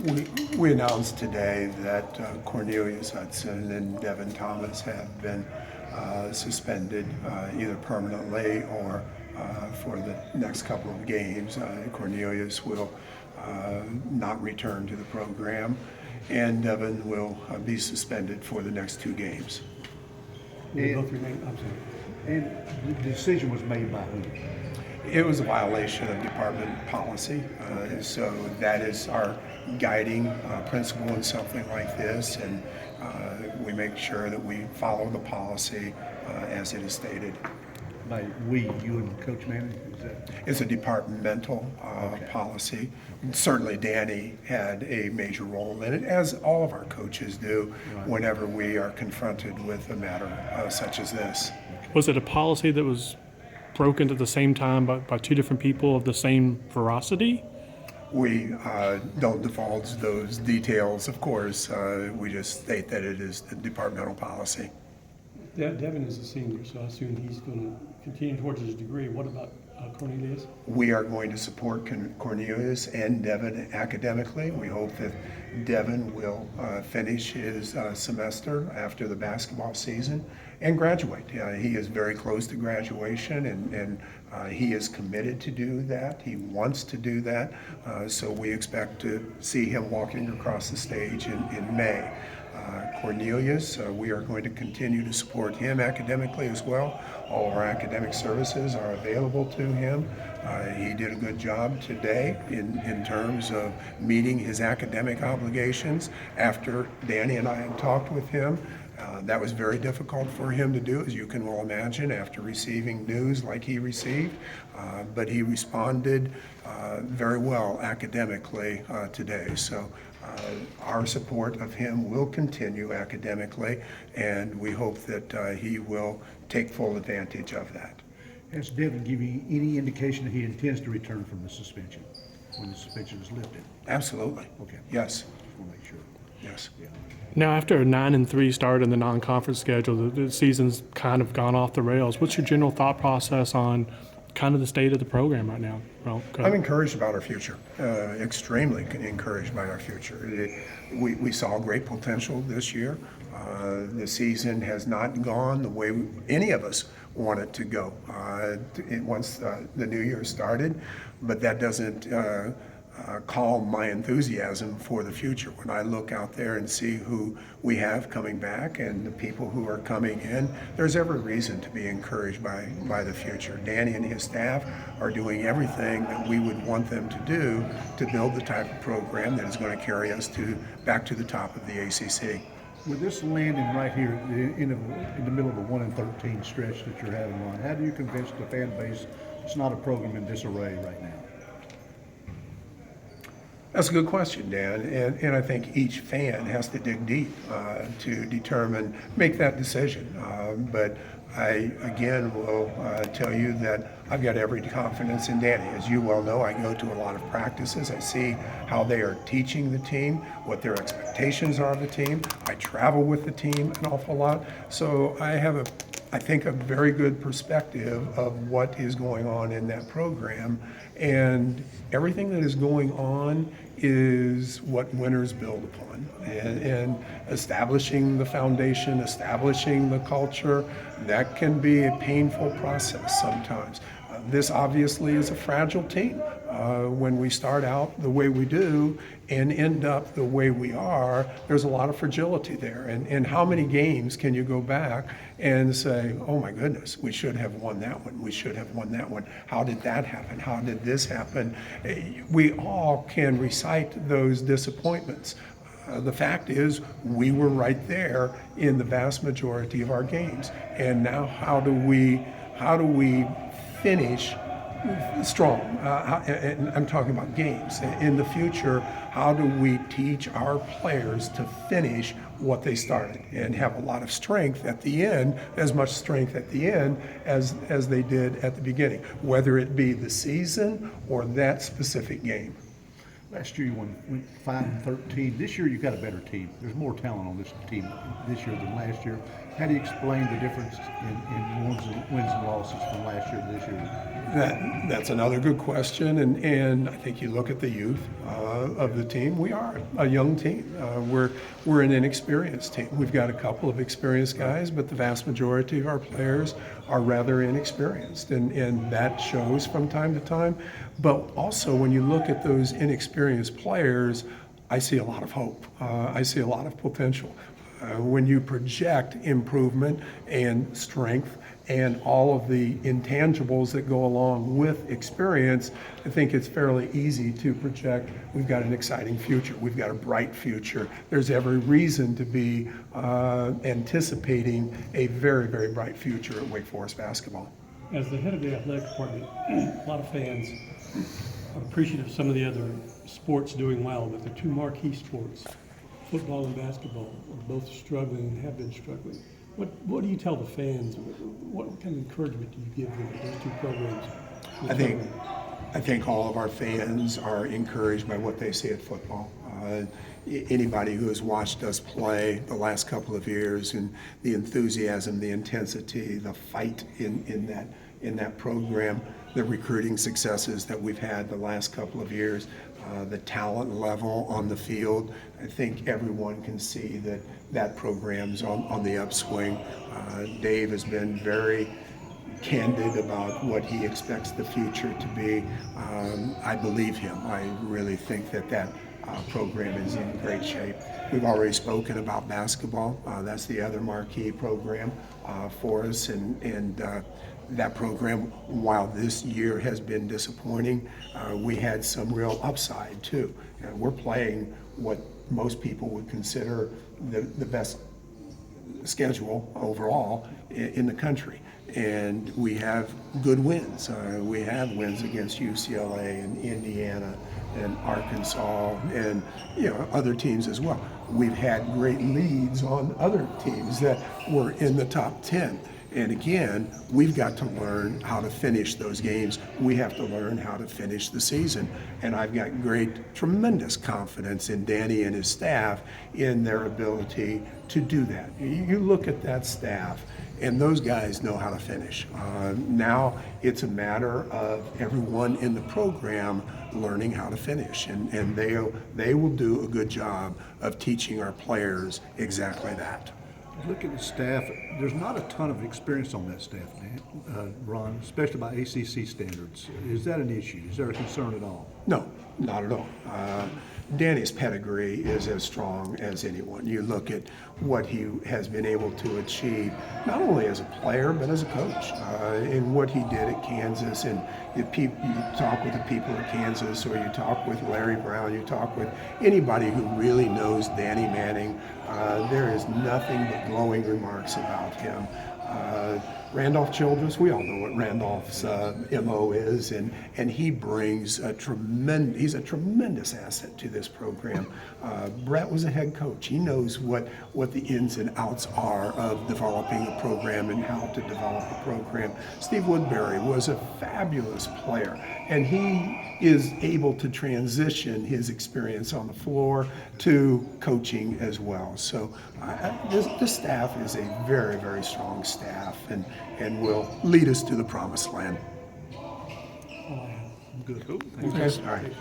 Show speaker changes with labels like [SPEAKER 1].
[SPEAKER 1] We announced today that Cornelius Hudson and Devin Thomas have been suspended either permanently or for the next couple of games. Cornelius will not return to the program, and Devin will be suspended for the next 2 games.
[SPEAKER 2] And, I'm sorry. And the decision was made by who?
[SPEAKER 1] It was a violation of department policy, so that is our guiding principle in something like this, and we make sure that we follow the policy as it is stated.
[SPEAKER 2] By we, you and Coach Manning? Is that?
[SPEAKER 1] It's a departmental policy. Certainly Danny had a major role in it, as all of our coaches do whenever we are confronted with a matter such as this.
[SPEAKER 3] Was it a policy that was broken at the same time by 2 different people of the same veracity?
[SPEAKER 1] We don't divulge those details, of course. We just state that it is the departmental policy.
[SPEAKER 4] Devin is a senior, so I assume he's going to continue towards his degree. What about Cornelius?
[SPEAKER 1] We are going to support Cornelius and Devin academically. We hope that Devin will finish his semester after the basketball season and graduate. He is very close to graduation, and he is committed to do that. He wants to do that, so we expect to see him walking across the stage in May. Cornelius, we are going to continue to support him academically as well. All of our academic services are available to him. He did a good job today in terms of meeting his academic obligations. After Danny and I had talked with him, that was very difficult for him to do, as you can well imagine, after receiving news like he received. But he responded very well academically today. So our support of him will continue academically, and we hope that he will take full advantage of that.
[SPEAKER 2] Has Devin given you any indication that he intends to return from the suspension when the suspension is lifted?
[SPEAKER 1] Absolutely.
[SPEAKER 2] Okay.
[SPEAKER 1] Yes.
[SPEAKER 2] Just want to make sure.
[SPEAKER 1] Yes.
[SPEAKER 2] Yeah.
[SPEAKER 3] Now, after a 9-3 start in the non-conference schedule, the season's kind of gone off the rails. What's your general thought process on kind of the state of the program right now? Well,
[SPEAKER 1] I'm encouraged about our future, extremely encouraged by our future. We saw great potential this year. The season has not gone the way any of us want it to go once the new year started, but that doesn't calm my enthusiasm for the future. When I look out there and see who we have coming back and the people who are coming in, there's every reason to be encouraged by the future. Danny and his staff are doing everything that we would want them to do to build the type of program that is going to carry us back to the top of the ACC.
[SPEAKER 2] With this landing right here in the middle of a 1-13 stretch that you're having on, how do you convince the fan base it's not a program in disarray right now?
[SPEAKER 1] That's a good question, Dan, and I think each fan has to dig deep to make that decision. But I, again, will tell you that I've got every confidence in Danny. As you well know, I go to a lot of practices. I see how they are teaching the team, what their expectations are of the team. I travel with the team an awful lot. So I have I think, a very good perspective of what is going on in that program. And everything that is going on is what winners build upon. And establishing the foundation, establishing the culture, that can be a painful process sometimes. This obviously is a fragile team. When we start out the way we do and end up the way we are, there's a lot of fragility there. And how many games can you go back and say, oh my goodness, we should have won that one, we should have won that one. How did that happen? How did this happen? We all can recite those disappointments. The fact is, we were right there in the vast majority of our games. And now how do we finish strong? And I'm talking about games. In the future, how do we teach our players to finish what they started and have a lot of strength at the end, as much strength at the end as they did at the beginning, whether it be the season or that specific game?
[SPEAKER 2] Last year you went 5-13. This year you've got a better team. There's more talent on this team this year than last year. How do you explain the difference in wins and losses from last year to this year?
[SPEAKER 1] That's another good question, and I think you look at the youth of the team. We are a young team. We're an inexperienced team. We've got a couple of experienced guys, but the vast majority of our players are rather inexperienced, and that shows from time to time. But also, when you look at those inexperienced players, I see a lot of hope. I see a lot of potential. When you project improvement and strength and all of the intangibles that go along with experience, I think it's fairly easy to project we've got an exciting future. We've got a bright future. There's every reason to be anticipating a very, very bright future at Wake Forest basketball.
[SPEAKER 4] As the head of the athletic department, a lot of fans are appreciative of some of the other sports doing well, but the two marquee sports, football and basketball, are both struggling and have been struggling. What do you tell the fans? What kind of encouragement do you give them at those two programs?
[SPEAKER 1] I think all of our fans are encouraged by what they see at football. Anybody who has watched us play the last couple of years, and the enthusiasm, the intensity, the fight in that program, the recruiting successes that we've had the last couple of years, the talent level on the field, I think everyone can see that program's on the upswing. Dave has been very candid about what he expects the future to be. I believe him. I really think that program is in great shape. We've already spoken about basketball. That's the other marquee program for us, and that program, while this year has been disappointing, we had some real upside too. We're playing what most people would consider the best schedule overall in the country. And we have good wins. We have wins against UCLA and Indiana and Arkansas and other teams as well. We've had great leads on other teams that were in the top 10. And again, we've got to learn how to finish those games. We have to learn how to finish the season. And I've got tremendous confidence in Danny and his staff in their ability to do that. You look at that staff, and those guys know how to finish. Now it's a matter of everyone in the program learning how to finish, and they will do a good job of teaching our players exactly that.
[SPEAKER 2] Look at the staff. There's not a ton of experience on that staff, Ron, especially by ACC standards. Is that an issue? Is there a concern at all?
[SPEAKER 1] No, not at all. Danny's pedigree is as strong as anyone. You look at what he has been able to achieve, not only as a player, but as a coach, in what he did at Kansas. And you talk with the people at Kansas, or you talk with Larry Brown, you talk with anybody who really knows Danny Manning, there is nothing but glowing remarks about him. Randolph Childress, we all know what Randolph's MO is, and he brings he's a tremendous asset to this program. Brett was a head coach. He knows what the ins and outs are of developing a program and how to develop a program. Steve Woodbury was a fabulous player, and he is able to transition his experience on the floor to coaching as well. So this staff is a very, very strong staff, and will lead us to the promised land.
[SPEAKER 2] Good.
[SPEAKER 1] Okay. All right.